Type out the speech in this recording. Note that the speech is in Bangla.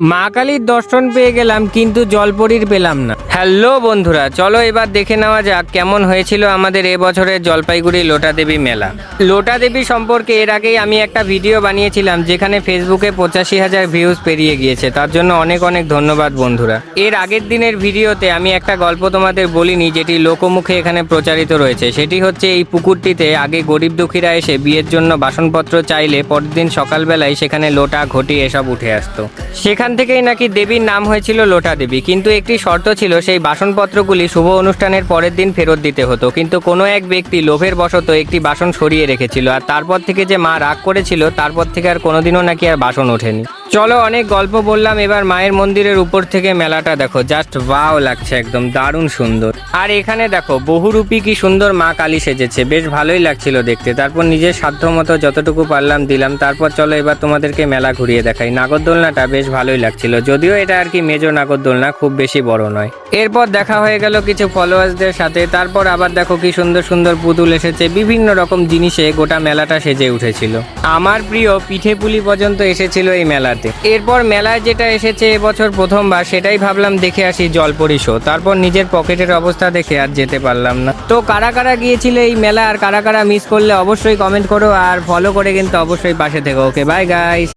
মা কালীর দর্শন পেয়ে গেলাম কিন্তু জলপরীর পেলাম না। হ্যালো বন্ধুরা, চলো এবার দেখে নেওয়া যাক কেমন হয়েছিল আমাদের এবছরের জলপাইগুড়ি লোটা দেবী মেলা। লোটা দেবী সম্পর্কে এর আগেই আমি একটা ভিডিও বানিয়েছিলাম যেখানে ফেসবুকে 85,000 ভিউজ পেরিয়ে গিয়েছে, তার জন্য অনেক অনেক ধন্যবাদ বন্ধুরা। এর আগের দিনের ভিডিওতে আমি একটা গল্প তোমাদের বলিনি যেটি লোকমুখে এখানে প্রচারিত রয়েছে। সেটি হচ্ছে এই পুকুরটিতে আগে গরিব দুঃখীরা এসে বিয়ের জন্য বাসনপত্র চাইলে পরের দিন সকালবেলায় সেখানে লোটা ঘটি এসব উঠে আসতো। সেখান থেকেই নাকি দেবীর নাম হয়েছিল লোটা দেবী, কিন্তু একটি শর্ত ছিল, সেই বাসনপত্রগুলি শুভ অনুষ্ঠানের পরের দিন ফেরত দিতে হতো। কিন্তু কোনো এক ব্যক্তি লোভের বশত একটি বাসন সরিয়ে রেখেছিল, আর তারপর থেকে যে মা রাগ করেছিল তারপর থেকে আর কোনোদিনও নাকি আর বাসন ওঠেনি। চলো অনেক গল্প বললাম, এবার মায়ের মন্দিরের উপর থেকে মেলাটা দেখো, জাস্ট ওয়াও লাগছে, একদম দারুণ সুন্দর। আর এখানে দেখো বহুরূপী কি সুন্দর মা কালী সেজেছে, বেশ ভালোই লাগছিল দেখতে। তারপর নিজের সাধ্য মতো যতটুকু পারলাম দিলাম। তারপর চলো এবার তোমাদেরকে মেলা ঘুরিয়ে দেখাই। নাগরদোলনাটা বেশ ভালোই লাগছিল, যদিও এটা আর কি মেজো নাগরদোলনা, খুব বেশি বড় নয়। এরপর দেখা হয়ে গেল কিছু ফলোয়ার্সদের সাথে। তারপর আবার দেখো কি সুন্দর সুন্দর পুতুল এসেছে, বিভিন্ন রকম জিনিসে গোটা মেলাটা সেজে উঠেছিল। আমার প্রিয় পিঠে পুলি পর্যন্ত এসেছিল এই মেলাতে। এরপর মেলায় যেটা এসেছে এবছর প্রথমবার, সেটাই ভাবলাম দেখে আসি জলপরি শো। তারপর নিজের পকেটের অবস্থা দেখে আর যেতে পারলাম না। তো কারা কারা গিয়েছিলে এই মেলা আর কারা কারা মিস করলে অবশ্যই কমেন্ট করো, আর ফলো করে কিন্তু অবশ্যই পাশে থেকো। ওকে, বাই গাইস।